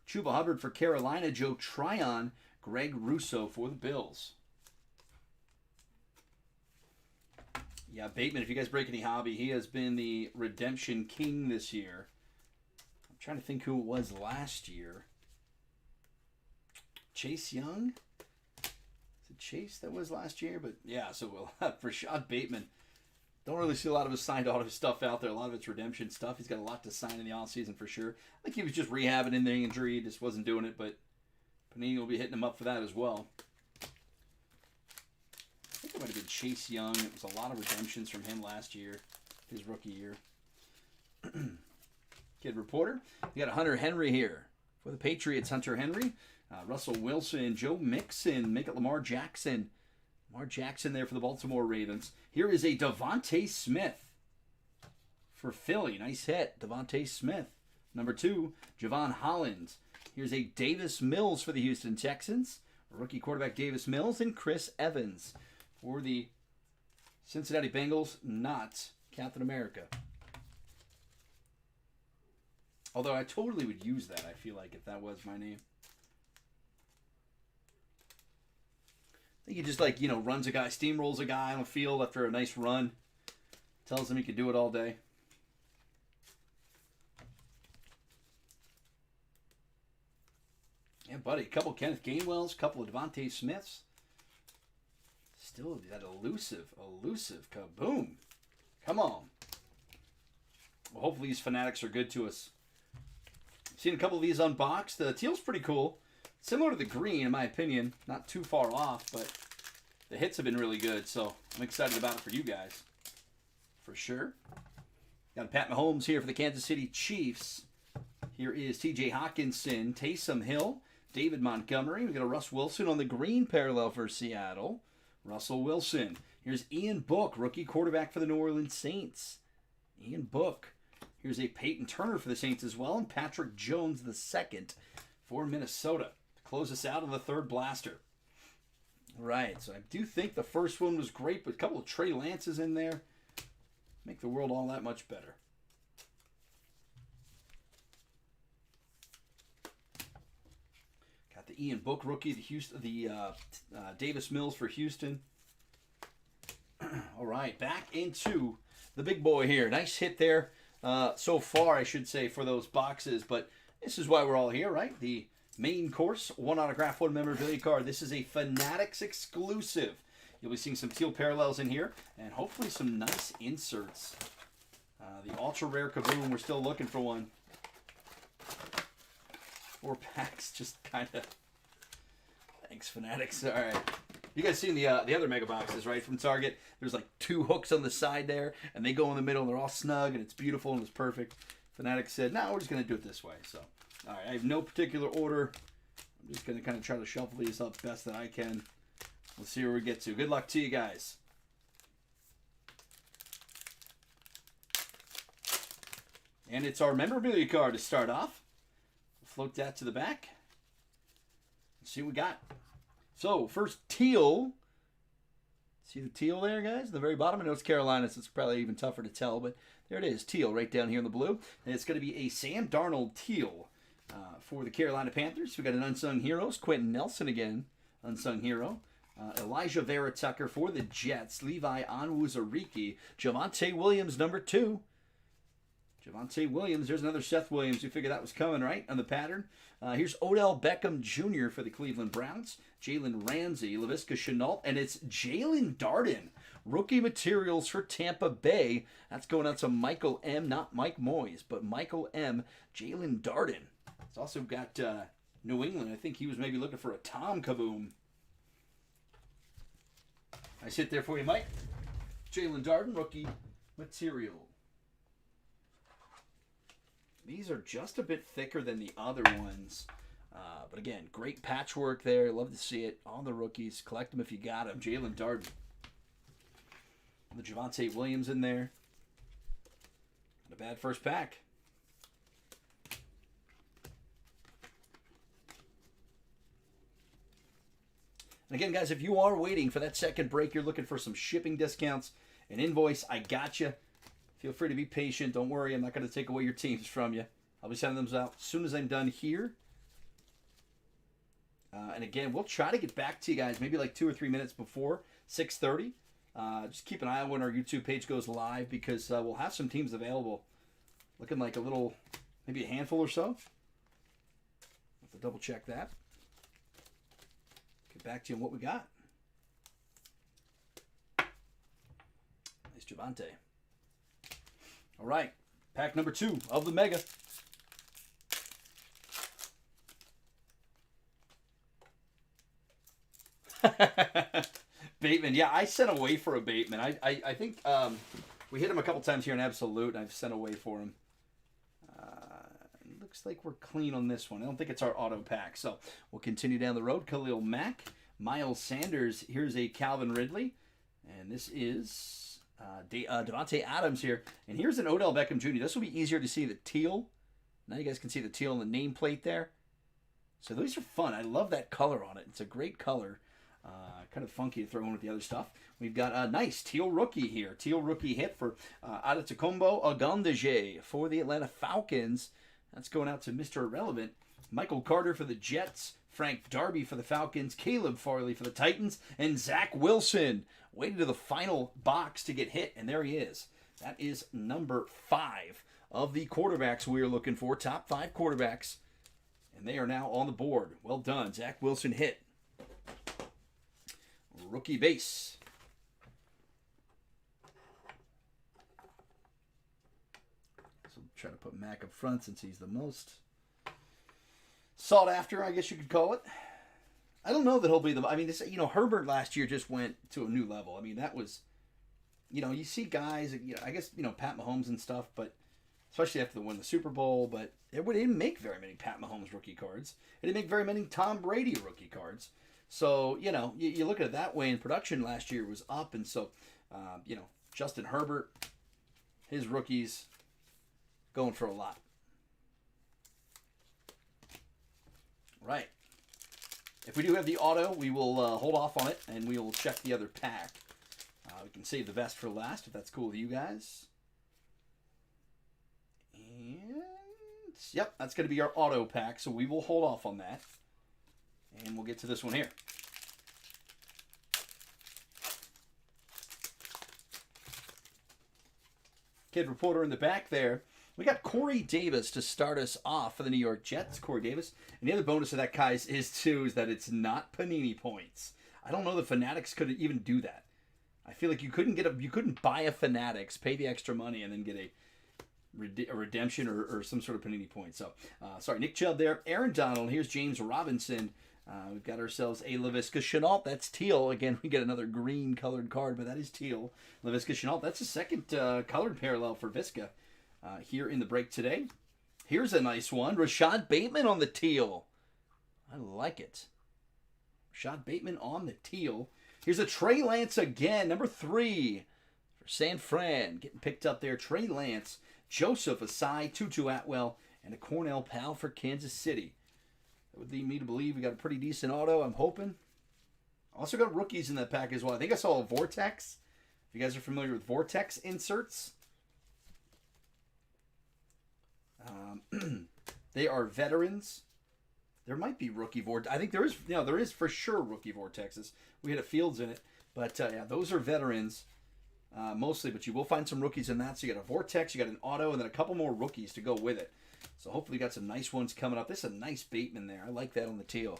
Chuba Hubbard for Carolina. Joe Tryon. Greg Russo for the Bills. Yeah, Bateman, if you guys break any hobby, he has been the redemption king this year. I'm trying to think who it was last year. Chase Young? Is it Chase that was last year? But yeah, so Rashad Bateman. Don't really see a lot of his signed auto stuff out there. A lot of it's redemption stuff. He's got a lot to sign in the offseason for sure. I think he was just rehabbing in the injury. He just wasn't doing it, but Panini will be hitting him up for that as well. I think it might have been Chase Young. It was a lot of redemptions from him last year, his rookie year. Kid Reporter. You got a Hunter Henry here. For the Patriots, Hunter Henry. Russell Wilson, Joe Mixon, make it Lamar Jackson. Lamar Jackson there for the Baltimore Ravens. Here is a Devontae Smith for Philly. Nice hit, Devontae Smith. Number 2, Javon Holland. Here's a Davis Mills for the Houston Texans. Rookie quarterback Davis Mills and Chris Evans for the Cincinnati Bengals, not Captain America. Although I totally would use that, I feel like, if that was my name. I think he just, like, runs a guy, steamrolls a guy on the field after a nice run. Tells him he can do it all day. Yeah, buddy. A couple Kenneth Gainwells, a couple of Devontae Smiths. Still that elusive kaboom. Come on. Well, hopefully these fanatics are good to us. I've seen a couple of these unboxed. The teal's pretty cool. Similar to the green, in my opinion. Not too far off, but the hits have been really good, so I'm excited about it for you guys. For sure. Got a Pat Mahomes here for the Kansas City Chiefs. Here is T.J. Hawkinson, Taysom Hill, David Montgomery. We got a Russ Wilson on the green parallel for Seattle. Russell Wilson. Here's Ian Book, rookie quarterback for the New Orleans Saints. Ian Book. Here's a Peyton Turner for the Saints as well, and Patrick Jones II for Minnesota. Close us out on the third blaster. All right, so I do think the first one was great, but a couple of Trey Lances in there make the world all that much better. Got the Ian Book rookie, the Davis Mills for Houston. All right, back into the big boy here. Nice hit there so far, I should say, for those boxes, but this is why we're all here, right? The main course, 1 autograph, 1 memorabilia card. This is a Fanatics exclusive. You'll be seeing some teal parallels in here, and hopefully some nice inserts. The ultra rare Kaboom, we're still looking for one. 4 packs, just kind of. Thanks, Fanatics. All right. You guys seen the other mega boxes, right, from Target? There's like 2 hooks on the side there, and they go in the middle, and they're all snug, and it's beautiful, and it's perfect. Fanatics said, no, we're just going to do it this way, so. All right, I have no particular order. I'm just going to kind of try to shuffle these up best that I can. We'll see where we get to. Good luck to you guys. And it's our memorabilia card to start off. We'll float that to the back. Let's see what we got. So, first teal. See the teal there, guys? At the very bottom. I know it's Carolina, so it's probably even tougher to tell, but there it is. Teal right down here in the blue. And it's going to be a Sam Darnold teal. For the Carolina Panthers, we got an Unsung Heroes. Quentin Nelson again, Unsung Hero. Elijah Vera Tucker for the Jets. Levi Onwuzurike. Javonte Williams, number 2. Javonte Williams. There's another Seth Williams. You figured that was coming, right, on the pattern. Here's Odell Beckham Jr. for the Cleveland Browns. Jalen Ramsey, Laviska Shenault, and it's Jalen Darden. Rookie materials for Tampa Bay. That's going out to Michael M., not Mike Moyes, but Michael M., Jalen Darden. It's also got New England. I think he was maybe looking for a Tom Kaboom. I sit there for you, Mike. Jalen Darden, rookie material. These are just a bit thicker than the other ones. But again, great patchwork there. Love to see it. All the rookies. Collect them if you got them. Jalen Darden. The Javonte Williams in there. Not a bad first pack. And again, guys, if you are waiting for that second break, you're looking for some shipping discounts, an invoice, I got you. Feel free to be patient. Don't worry, I'm not going to take away your teams from you. I'll be sending them out as soon as I'm done here. And again, we'll try to get back to you guys maybe like 2 or 3 minutes before 6:30. Just keep an eye on when our YouTube page goes live because we'll have some teams available. Looking like a little, maybe a handful or so. Have to double check that. Get back to you on what we got. Nice Javante. All right, pack number 2 of the Mega. Bateman, yeah, I sent away for a Bateman. I think we hit him a couple times here in Absolute, and I've sent away for him. Looks like we're clean on this one. I don't think it's our auto pack, so we'll continue down the road. Khalil Mack, Miles Sanders. Here's a Calvin Ridley, and this is Devontae Adams here. And here's an Odell Beckham Jr. This will be easier to see the teal. Now you guys can see the teal on the nameplate there. So these are fun. I love that color on it. It's a great color. Kind of funky to throw in with the other stuff. We've got a nice teal rookie here. Teal rookie hit for Adetokunbo Ogundeje for the Atlanta Falcons. That's going out to Mr. Irrelevant. Michael Carter for the Jets. Frank Darby for the Falcons. Caleb Farley for the Titans. And Zach Wilson waited to the final box to get hit. And there he is. That is number 5 of the quarterbacks we are looking for. Top 5 quarterbacks. And they are now on the board. Well done. Zach Wilson hit. Rookie base. So try to put Mac up front since he's the most sought after, I guess you could call it. I don't know that he'll be the... I mean, this, Herbert last year just went to a new level. I mean, that was... you see guys, I guess, Pat Mahomes and stuff, but especially after they won the Super Bowl, but it didn't make very many Pat Mahomes rookie cards. It didn't make very many Tom Brady rookie cards. So, you look at it that way, and production last year was up, and so, Justin Herbert, his rookies, going for a lot. Right. If we do have the auto, we will hold off on it, and we will check the other pack. We can save the best for last, if that's cool with you guys. And, yep, that's going to be our auto pack, so we will hold off on that. And we'll get to this one here. Kid Reporter in the back there. We got Corey Davis to start us off for the New York Jets. Corey Davis. And the other bonus of that, guys, is that it's not Panini points. I don't know that Fanatics could even do that. I feel like you couldn't buy a Fanatics, pay the extra money, and then get a redemption or some sort of Panini point. So, sorry, Nick Chubb there. Aaron Donald. Here's James Robinson. We've got ourselves a Laviska Shenault. That's teal. Again, we get another green colored card, but that is teal. Laviska Shenault. That's the second colored parallel for Visca here in the break today. Here's a nice one. Rashad Bateman on the teal. I like it. Rashad Bateman on the teal. Here's a Trey Lance again, number 3 for San Fran. Getting picked up there. Trey Lance, Joseph Asai, Tutu Atwell, and a Cornell Powell for Kansas City. That would lead me to believe we got a pretty decent auto, I'm hoping. Also got rookies in that pack as well. I think I saw a Vortex. If you guys are familiar with Vortex inserts. They are veterans. There might be rookie Vortex. I think there is for sure rookie Vortexes. We had a Fields in it. But yeah, those are veterans mostly. But you will find some rookies in that. So you got a Vortex, you got an auto, and then a couple more rookies to go with it. So hopefully we got some nice ones coming up. This is a nice Bateman there. I like that on the teal.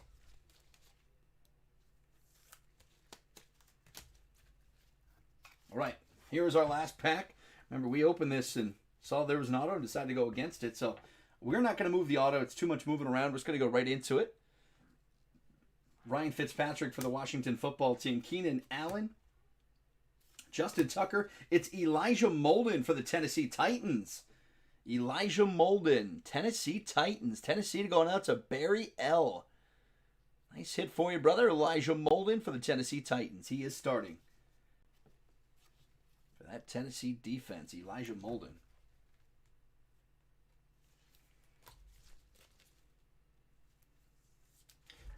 All right, here is our last pack. Remember, we opened this and saw there was an auto and decided to go against it. So we're not going to move the auto. It's too much moving around. We're just going to go right into it. Ryan Fitzpatrick for the Washington football team. Keenan Allen. Justin Tucker. It's Elijah Molden for the Tennessee Titans. Elijah Molden, Tennessee Titans. Tennessee going out to Barry L. Nice hit for you, brother. Elijah Molden for the Tennessee Titans. He is starting for that Tennessee defense. Elijah Molden.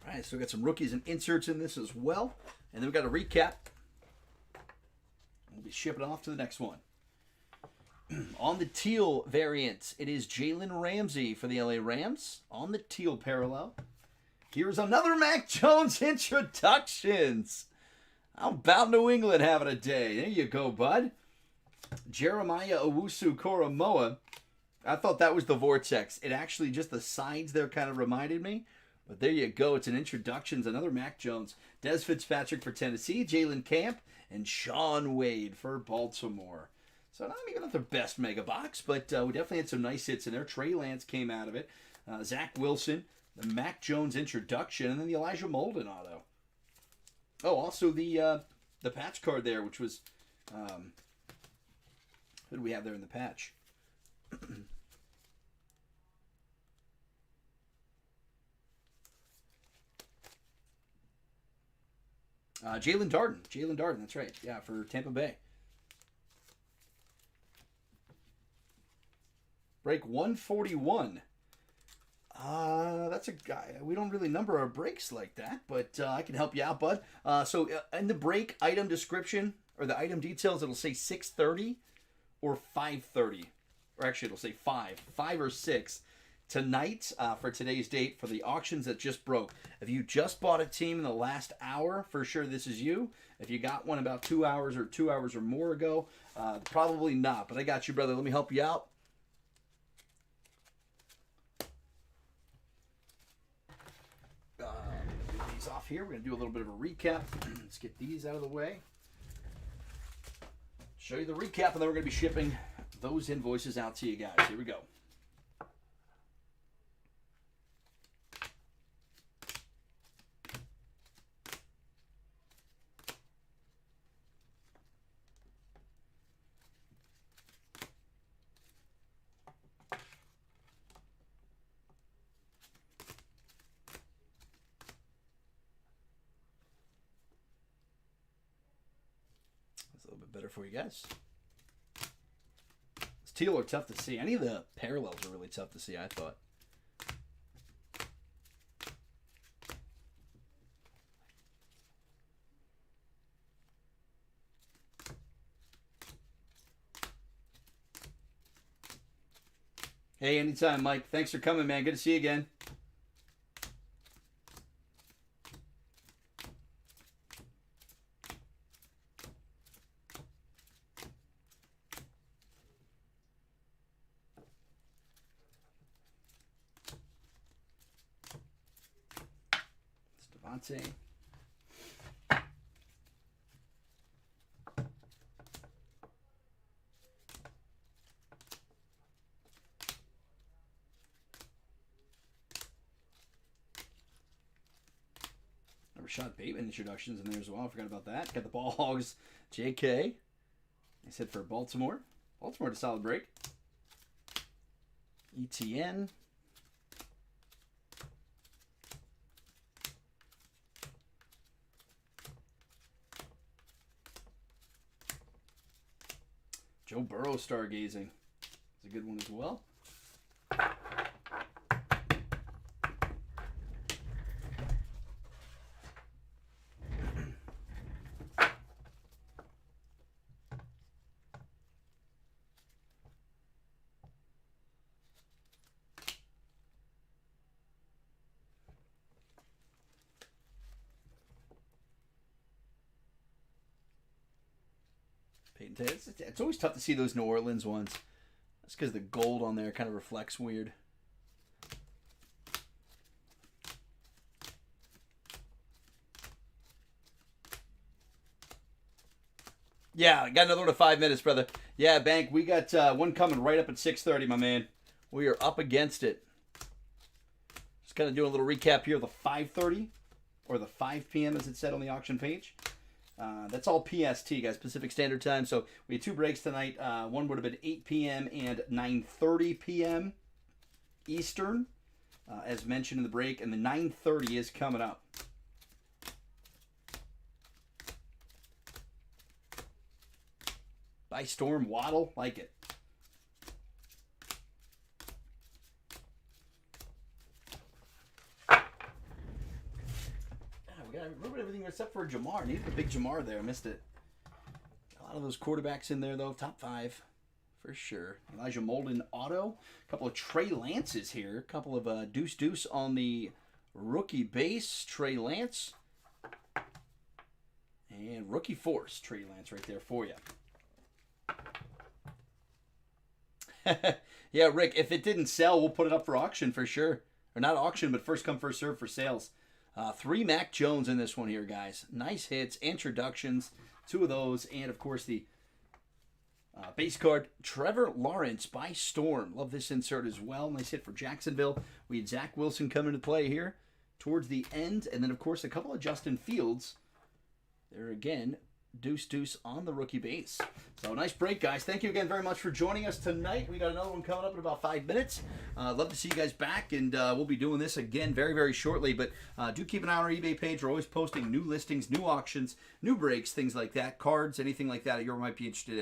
All right, so we got some rookies and inserts in this as well. And then we got a recap. We'll be shipping off to the next one. On the teal variant, it is Jalen Ramsey for the LA Rams. On the teal parallel, here's another Mac Jones introductions. How about New England having a day? There you go, bud. Jeremiah Owusu-Koramoah. I thought that was the Vortex. It actually, just the sides there kind of reminded me. But there you go. It's an introductions. Another Mac Jones. Des Fitzpatrick for Tennessee. Jalen Camp. And Sean Wade for Baltimore. So not even the best mega box, but we definitely had some nice hits in there. Trey Lance came out of it. Zach Wilson. The Mac Jones introduction. And then the Elijah Molden auto. Oh, also the patch card there, which was... who do we have there in the patch? Jalen Darden, that's right. Yeah, for Tampa Bay. Break 141. That's a guy. We don't really number our breaks like that, but I can help you out, bud. So in the break item description, or the item details, it'll say 6:30 or 5:30. Or actually, it'll say 5 or 6. Tonight, for today's date, for the auctions that just broke. If you just bought a team in the last hour, for sure this is you. If you got one about 2 hours or more ago, probably not. But I got you, brother. Let me help you out. Get these off here. We're going to do a little bit of a recap. Let's get these out of the way. Show you the recap, and then we're going to be shipping those invoices out to you guys. Here we go. A little bit better for you guys. This teal are tough to see. Any of the parallels are really tough to see, I thought. Hey, anytime, Mike. Thanks for coming, man. Good to see you again. Devontae. Rashad Bateman introductions in there as well. I forgot about that. Got the Ball Hogs JK. I said for Baltimore. Baltimore to solid break. ETN. Joe Burrow stargazing. It's a good one as well. It's always tough to see those New Orleans ones. That's because the gold on there kind of reflects weird. Yeah, I got another one of 5 minutes, brother. Yeah, Bank, we got one coming right up at 6:30, my man. We are up against it. Just kind of doing a little recap here of the 5:30 or the 5 p.m. as it said on the auction page. That's all PST, guys, Pacific Standard Time. So we had 2 breaks tonight. One would have been 8 p.m. and 9:30 p.m. Eastern, as mentioned in the break. And the 9:30 is coming up. By Storm, Waddle, like it. I remember everything except for Jamar. Needed the big Jamar there. I missed it. A lot of those quarterbacks in there, though. Top 5 for sure. Elijah Molden auto. A couple of Trey Lances here. A couple of Deuce on the rookie base. Trey Lance. And Rookie Force, Trey Lance right there for you. Yeah, Rick, if it didn't sell, we'll put it up for auction for sure. Or not auction, but first come, first serve for sales. 3 Mac Jones in this one here, guys. Nice hits, introductions, 2 of those, and of course the base card, Trevor Lawrence by storm. Love this insert as well. Nice hit for Jacksonville. We had Zach Wilson come into play here towards the end, and then of course a couple of Justin Fields. There again, deuce on the rookie base. So nice break, guys. Thank you again very much for joining us tonight. We got another one coming up in about 5 minutes. Love to see you guys back, and we'll be doing this again very, very shortly. But do keep an eye on our eBay page. We're always posting new listings, new auctions, new breaks, things like that, cards, anything like that you might be interested in.